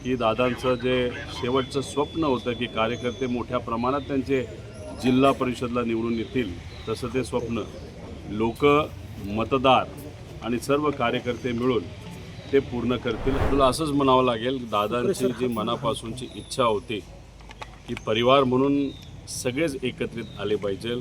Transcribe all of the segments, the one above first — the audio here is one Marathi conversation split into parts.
की दादांचं जे शेवटचं स्वप्न होतं की कार्यकर्ते मोठ्या प्रमाणात त्यांचे जिल्हा परिषदला निवडून येतील, तसं ते स्वप्न लोक, मतदार आणि सर्व कार्यकर्ते मिळून ते पूर्ण करतील. तुला असंच म्हणावं लागेल, दादांची जी मनापासूनची इच्छा होती की परिवार म्हणून सगळेच एकत्रित आले पाहिजे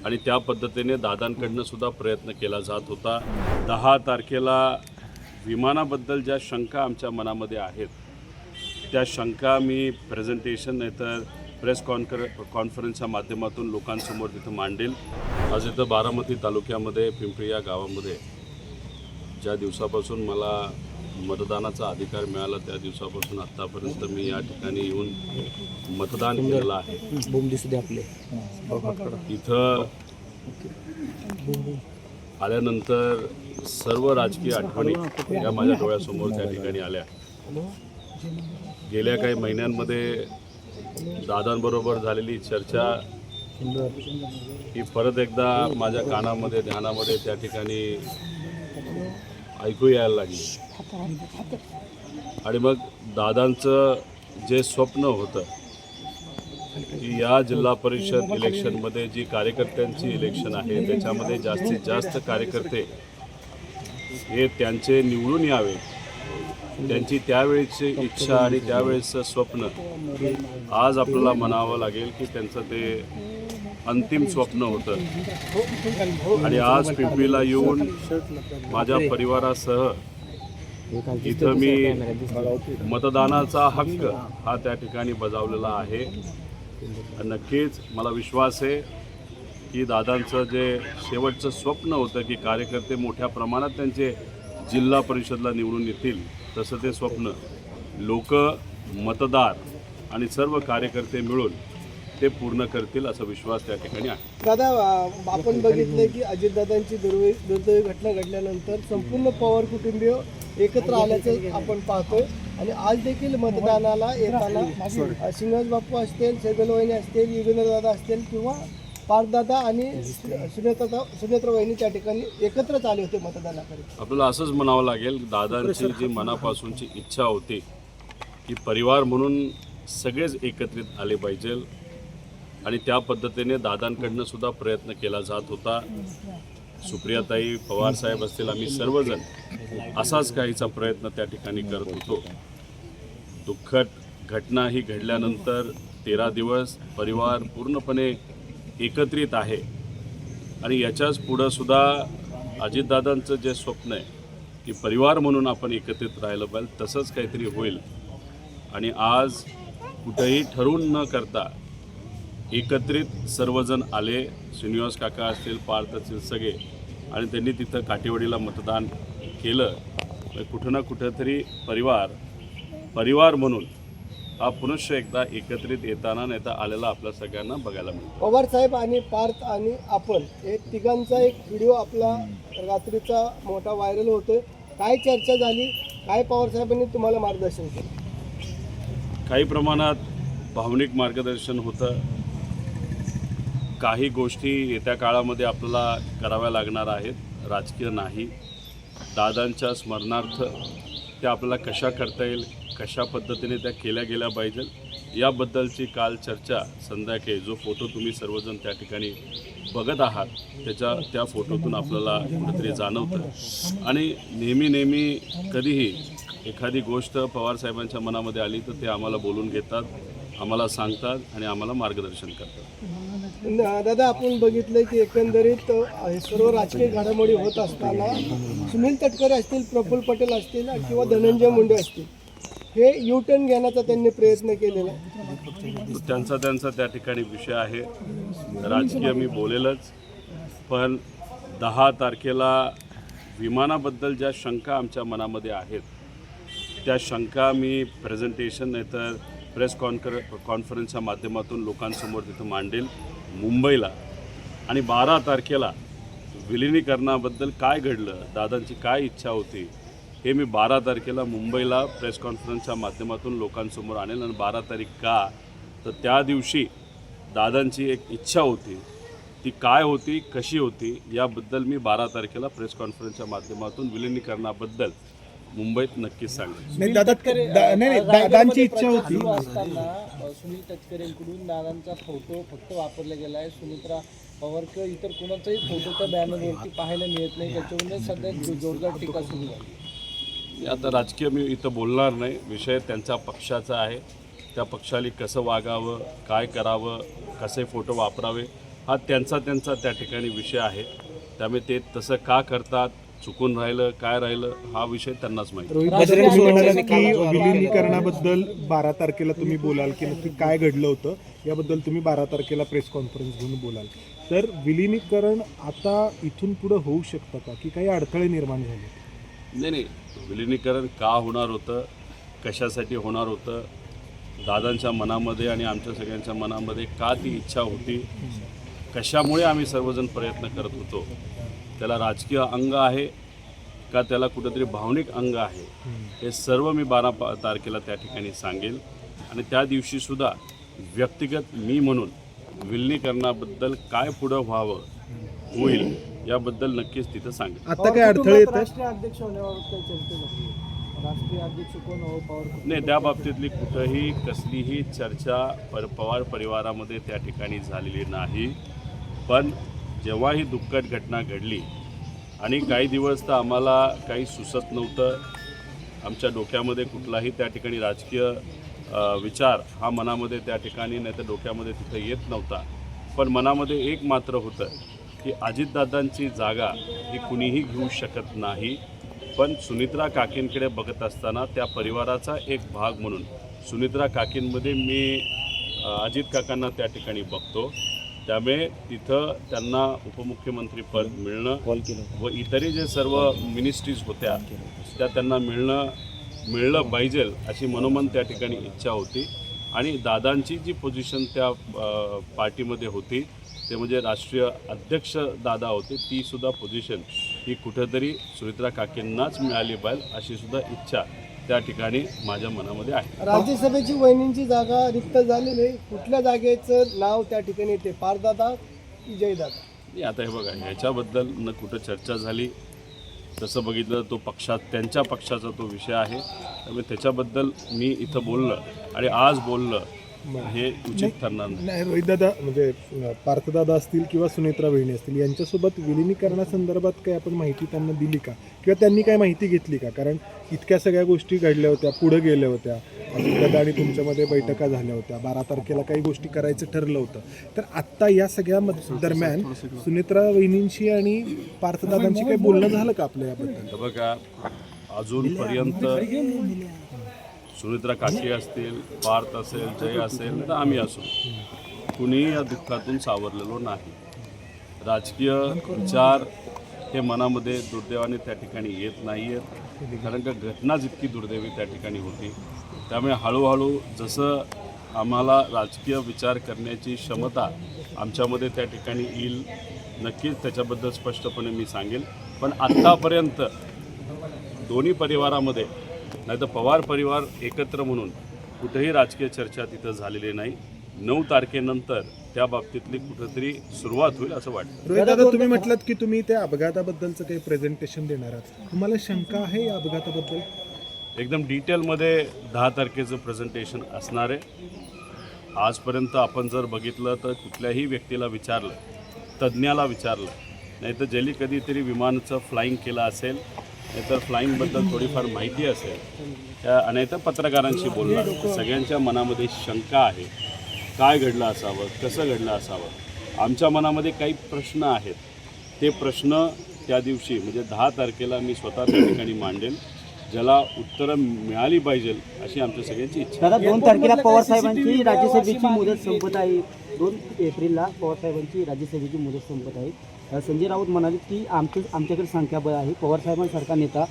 आणि त्या पद्धतीने दादांकडनं सुद्धा प्रयत्न केला जात होता. 10 तारखेला विमानाबद्दल ज्या शंका आमच्या मनामध्ये आहेत, त्या शंका मी प्रेझेंटेशन नाही तर प्रेस कॉन्फरन्सच्या माध्यमातून लोकांसमोर तिथं मांडेल. आज इथं बारामती तालुक्यामध्ये पिंपरी या गावामध्ये ज्या दिवसापासून मला मतदानाचा अधिकार मिळाला त्या दिवसापासून आत्तापर्यंत मी या ठिकाणी येऊन मतदान केलेलं आहे. इथं आल्यानंतर सर्व राजकीय आठवणी या माझ्या डोळ्यासमोर त्या ठिकाणी आल्या. गेल्या काही महिन्यांमध्ये दादांबरोबर झालेली चर्चा ही परत एकदा माझ्या कानामध्ये ध्यानामध्ये त्या ठिकाणी ऐकू यायला लागली आणि मग दादांचं जे स्वप्न होतं की या जिल्हा परिषद इलेक्शनमध्ये जी कार्यकर्त्यांची इलेक्शन आहे त्याच्यामध्ये जास्तीत जास्त कार्यकर्ते हे त्यांचे निवडून यावे, त्यांची त्यावेळेची इच्छा आणि त्यावेळेचं स्वप्न आज आपल्याला म्हणावं लागेल की त्यांचं ते अंतिम स्वप्न होतं. आणि आज पिंपरीला येऊन माझ्या परिवारासह इथं मी मतदानाचा हक्क हा त्या ठिकाणी बजावलेला आहे. नक्कीच मला विश्वास आहे की दादांचं जे शेवटचं स्वप्न होतं की कार्यकर्ते मोठ्या प्रमाणात त्यांचे जिल्हा परिषदला निवडून येतील, तसं ते स्वप्न लोक, मतदार आणि सर्व कार्यकर्ते मिळून ते पूर्ण करतील असा विश्वास त्या ठिकाणी आहे. दादा, आपण बघितलं की अजितदादांची दुर्दैवी घटना घडल्यानंतर संपूर्ण पवार कुटुंबीय एकत्र आल्याचं आपण पाहतोय आणि आज देखील मतदानाला येताना श्रीनिवास बापू असतील, सेगलवाहिनी असतील, युगेंद्र दादा असतील किंवा पार्थदादा आणि सुनेत्रा वहिनी त्या ठिकाणी एकत्रच आले होते मतदानाकडे. आपल्याला असंच म्हणावं लागेल, दादांची जी मनापासूनची इच्छा होती की परिवार म्हणून सगळेच एकत्रित आले पाहिजे आणि त्या पद्धतीने दादांकडनं सुद्धा प्रयत्न केला जात होता. सुप्रियाताई, पवारसाहेब असतील, आम्ही सर्वजण असाच काहीचा प्रयत्न त्या ठिकाणी करत होतो. दुःखद घटना ही घडल्यानंतर 13 दिवस परिवार पूर्णपणे एकत्रित आहे आणि याच्याच पुढं सुद्धा अजितदादांचं जे स्वप्न आहे की परिवार म्हणून आपण एकत्रित राहिलं पाहिजे, तसंच काहीतरी होईल. आणि आज कुठेही ठरवून न करता एकत्रित सर्वजण आले. श्रीनिवास काका असतील, पार्थ असतील, सगळे, आणि त्यांनी तिथं काटेवाडीला मतदान केलं. कुठं ना कुठंतरी परिवार म्हणून हा पुनश्च एकदा एकत्रित येताना नेता आलेला आपल्या सगळ्यांना बघायला मिळतो. पवारसाहेब आणि पार्थ आणि आपण हे तिघांचा एक व्हिडिओ आपला रात्रीचा मोठा व्हायरल होतोय. काय चर्चा झाली, काय पवारसाहेबांनी तुम्हाला मार्गदर्शन केलं? काही प्रमाणात भावनिक मार्गदर्शन होतं. काही गोष्टी येत्या काळामध्ये आपल्याला कराव्या लागणार आहेत, राजकीय नाही. दादांच्या स्मरणार्थ त्या आपल्याला कशा करता येईल, कशा पद्धतीने त्या केल्या गेल्या पाहिजे याबद्दलची काल चर्चा संध्याकाळी जो फोटो तुम्ही सर्वजण त्या ठिकाणी बघत आहात त्या फोटोतून आपल्याला कुठेतरी जाणवतं. आणि नेहमी कधीही एखादी गोष्ट पवारसाहेबांच्या मनामध्ये आली तर ते आम्हाला बोलून घेतात, आम्हाला सांगतात आणि आम्हाला मार्गदर्शन करतात. दादा, आपण बघितलं की एकंदरीत सर्व राजकीय घडामोडी होत असताना सुनील तटकरे असतील, प्रफुल्ल पटेल असतील किंवा धनंजय मुंडे असतील, हे U-टर्न घेण्याचा त्यांनी प्रयत्न केलेला आहे. त्यांचा त्या ठिकाणी विषय आहे, राजकीय मी बोलेलच. पण 10 तारखेला विमानाबद्दल ज्या शंका आमच्या मनामध्ये आहेत, त्या शंका मी प्रेझेंटेशन नाही तर प्रेस कॉन्फरन्सच्या माध्यमातून लोकांसमोर तिथं मांडेल मुंबईला. आणि 12 तारखेला विलिनीकरणाबद्दल काय घडलं, दादांची काय इच्छा होती, हे मी 12 तारखेला मुंबईला प्रेस कॉन्फरन्सच्या माध्यमातून लोकांसमोर आणेल. आणि 12 तारीख का, तर त्या दिवशी दादांची एक इच्छा होती, ती काय होती, कशी होती, याबद्दल मी 12 तारखेला प्रेस कॉन्फरन्सच्या माध्यमातून विलिनीकरणाबद्दल मुंबईत नक्कीच सांगेल. नाही दादा, नाही दादांची इच्छा होती. सुरू असताना सुनील तटकरेंकडून दादांचा फोटो फक्त वापरला गेला आहे. सुमित्रा पवार किंवा इतर कोणाचाही फोटो त्या बॅनरवरती पाहायला मिळत नाही. त्याच्यामुळे सध्या जोरदार टीका सुरू झाली. आता राजकीय मी इथं बोलणार नाही. विषय त्यांच्या पक्षाचा आहे. त्या पक्षाला कसं वागावं, काय करावं, कसे फोटो वापरावे हा त्यांचा त्या ठिकाणी विषय आहे. त्यामुळे ते तसं का करतात, चुकून राहिलं काय राहिलं हा विषय त्यांनाच माहिती. रोहित बजरंग तुम्ही म्हणालात की विलिनीकरणाबद्दल 12 तारखेला तुम्ही बोलाल की नक्की काय घडलं होतं याबद्दल तुम्ही 12 तारखेला प्रेस कॉन्फरन्स घेऊन बोलाल. तर विलिनीकरण आता इथून पुढे होऊ शकतं का, की काही अडथळे निर्माण झाले? नाही, विलिनीकरण का होणार होतं, कशासाठी होणार होतं, दादांच्या मनामध्ये आणि आमच्या सगळ्यांच्या मनामध्ये का ती इच्छा होती, कशामुळे आम्ही सर्वजण प्रयत्न करत होतो, त्याला राजकीय अंग आहे का त्याला कुठंतरी भावनिक अंग आहे, हे सर्व मी 12 तारखेला त्या ठिकाणी सांगेल. आणि त्या दिवशीसुद्धा व्यक्तिगत मी म्हणून विलिनीकरणाबद्दल काय पुढं व्हावं होईल याबद्दल नक्कीच तिथं सांगेल. आता काय अडथळे येत राष्ट्रीय अध्यक्ष होण्याबाबत काही चर्चा झाली? राष्ट्रीय अध्यक्ष कोण हो पवार? नाही, त्या बाबतीतली कुठंही कसलीही चर्चा पवार परिवारामध्ये त्या ठिकाणी झालेली नाही. पण जेव्हा ही दुःखद घटना घडली आणि काही दिवस तर आम्हाला काही सुचत नव्हतं, आमच्या डोक्यामध्ये कुठलाही त्या ठिकाणी राजकीय विचार हा मनामध्ये त्या ठिकाणी नाही तर डोक्यामध्ये तिथं येत नव्हता. पण मनामध्ये एक मात्र होतं की अजितदादांची जागा ही कुणीही घेऊ शकत नाही. पण सुनित्रा काकींकडे बघत असताना त्या परिवाराचा एक भाग म्हणून सुनित्रा काकींमध्ये मी अजित काकांना त्या ठिकाणी बघतो. त्यामुळे तिथं त्यांना उपमुख्यमंत्री पद मिळणं व इतरही जे सर्व मिनिस्ट्रीज होत्या त्या त्यांना मिळलं पाहिजे अशी मनोमन त्या ठिकाणी इच्छा होती. आणि दादांची जी पोझिशन त्या पार्टीमध्ये होती ते म्हणजे राष्ट्रीय अध्यक्ष दादा होते, ती सुद्धा पोझिशन ही कुठेतरी सुनित्रा काकींनाच मिळाली पाहिजे अशी सुद्धा इच्छा त्या ठिकाणी माझ्या मनामध्ये आहे. राज्यसभेची वहिनींची जागा रिक्त झालेली आहे. कुठल्या जागेचं नाव त्या ठिकाणी येते, पारदादा की जयदादा? आता हे बघा, ह्याच्याबद्दल न कुठं चर्चा झाली. तसं बघितलं तो त्यांच्या पक्षाचा तो विषय आहे. त्यामुळे त्याच्याबद्दल मी इथं बोललं आणि आज बोललं हे उचित ठरणार नाही. रोहित दादा म्हणजे पार्थदादा असतील किंवा सुनेत्रा वहिनी असतील यांच्यासोबत विलिनीकरणासंदर्भात काही आपण माहिती त्यांना दिली का, किंवा त्यांनी काय माहिती घेतली का? कारण इतक्या सगळ्या गोष्टी घडल्या होत्या, पुढे गेल्या होत्या, दादा आणि तुमच्यामध्ये बैठका झाल्या होत्या, 12 तारखेला काही गोष्टी करायचं ठरलं होतं. तर आत्ता या सगळ्या दरम्यान सुनेत्रा वहिनींशी आणि पार्थदादांशी काही बोलणं झालं का आपल्या याबद्दल? बघा, अजूनपर्यंत सुनित्रा काकी असतील, पार्थ असेल, जय असेल तर आम्ही असू, कुणीही या दुःखातून सावरलेलो नाही. राजकीय विचार हे मनामध्ये दुर्दैवाने त्या ठिकाणी येत नाही आहेत, कारण का घटनाच इतकी दुर्दैवी त्या ठिकाणी होती. त्यामुळे हळूहळू जसं आम्हाला राजकीय विचार करण्याची क्षमता आमच्यामध्ये त्या ठिकाणी येईल, नक्कीच त्याच्याबद्दल स्पष्टपणे मी सांगेल. पण आत्तापर्यंत दोन्ही परिवारामध्ये नाही तर पवार परिवार एकत्र म्हणून कुठेही राजकीय चर्चा तिथं झालेली नाही. 9 तारखेनंतर त्या बाबतीतली कुठेतरी सुरुवात होईल असं वाटतं. रोहित दादा, तुम्ही म्हटलात की तुम्ही त्या अपघाताबद्दलचं काही प्रेझेंटेशन देणार आहात. तुम्हाला शंका आहे या अपघाताबद्दल? एकदम डिटेलमध्ये 10 तारखेचं प्रेझेंटेशन असणार आहे. आजपर्यंत आपण जर बघितलं तर कुठल्याही व्यक्तीला विचारलं, तज्ज्ञाला विचारलं, नाहीतर ज्यांनी कधीतरी विमानाचं फ्लाईंग केलं असेल, नाहीतर फ्लाईंगबद्दल थोडीफार माहिती असेल, नाहीतर पत्रकारांशी बोलणार, सगळ्यांच्या मनामध्ये शंका आहे. काय घडलं असावं, कसं घडलं असावं. आमच्या मनामध्ये काही प्रश्न आहेत. ते प्रश्न त्या दिवशी म्हणजे 10 तारखेला मी स्वतः त्या ठिकाणी मांडेल, ज्याला उत्तरं मिळाली पाहिजे अशी आमच्या सगळ्यांची इच्छा. दादा, 2 तारखेला पवार साहेबांची राज्यसभेची मुदत संपत आहे. 2 एप्रिलला पवार साहेबांची राज्यसभेची मुदत संपत आहे. संजय राऊत म्हणाले की आमच्याकडे संख्याबळ आहे, पवार साहेबांसारखा नेता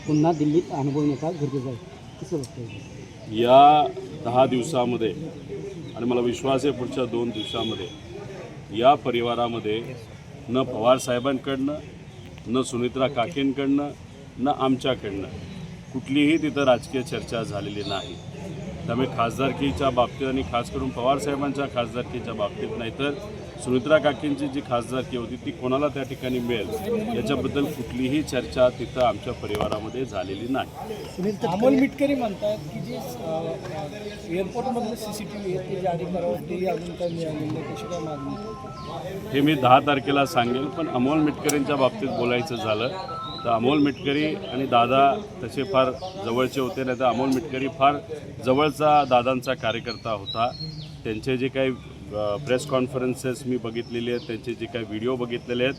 पुन्हा दिल्लीत अनुभवी नेता गरजेचा आहे. कसं बघताय या 10 दिवसामध्ये, आणि मला विश्वास आहे पुढच्या 2 दिवसामध्ये या परिवारामध्ये न पवार साहेबांकडनं, न सुनित्रा काकींकडनं, न आमच्याकडनं कुठलीही तिथं राजकीय चर्चा झालेली नाही. त्यामुळे खासदारकीच्या बाबतीत आणि खास करून पवारसाहेबांच्या खासदारकीच्या बाबतीत, नाहीतर सुनित्रा काकींची जी खासदारकी होती ती कोणाला त्या ठिकाणी मिळेल याच्याबद्दल कुठलीही चर्चा तिथं आमच्या परिवारामध्ये झालेली नाही. अमोल मिटकरी म्हणतात की जे एअरपोर्टमधलं CCTV आहे ते जारी करावं, तेही अजून काही मिळालेलं नाही. कशी काय मागणी? हे मी 10 तारखेला सांगेल. पण अमोल मिटकरींच्या बाबतीत बोलायचं झालं तर अमोल मिटकरी आणि दादा तसे फार जवळचे होते, नाही तर अमोल मिटकरी फार जवळचा दादांचा कार्यकर्ता होता. त्यांचे जे काही प्रेस कॉन्फरन्सेस मी बघितलेले आहेत, त्यांचे जे काही व्हिडिओ बघितलेले आहेत,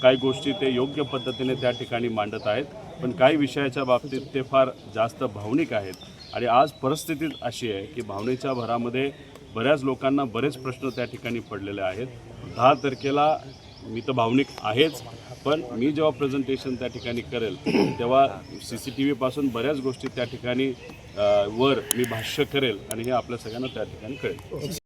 काही गोष्टी ते योग्य पद्धतीने त्या ठिकाणी मांडत आहेत. पण काही विषयाच्या बाबतीत ते फार जास्त भावनिक आहेत. आणि आज परिस्थिती अशी आहे की भावनेच्या भरामध्ये बऱ्याच लोकांना बरेच प्रश्न त्या ठिकाणी पडलेले आहेत. 10 तारखेला मी तर भावनिक आहेच, पण मी जेव्हा प्रेझेंटेशन त्या ठिकाणी करेल तेव्हा CCTVपासून बऱ्याच गोष्टी त्या ठिकाणी वर मी भाष्य करेल आणि हे आपल्या सगळ्यांना त्या ठिकाणी कळेल.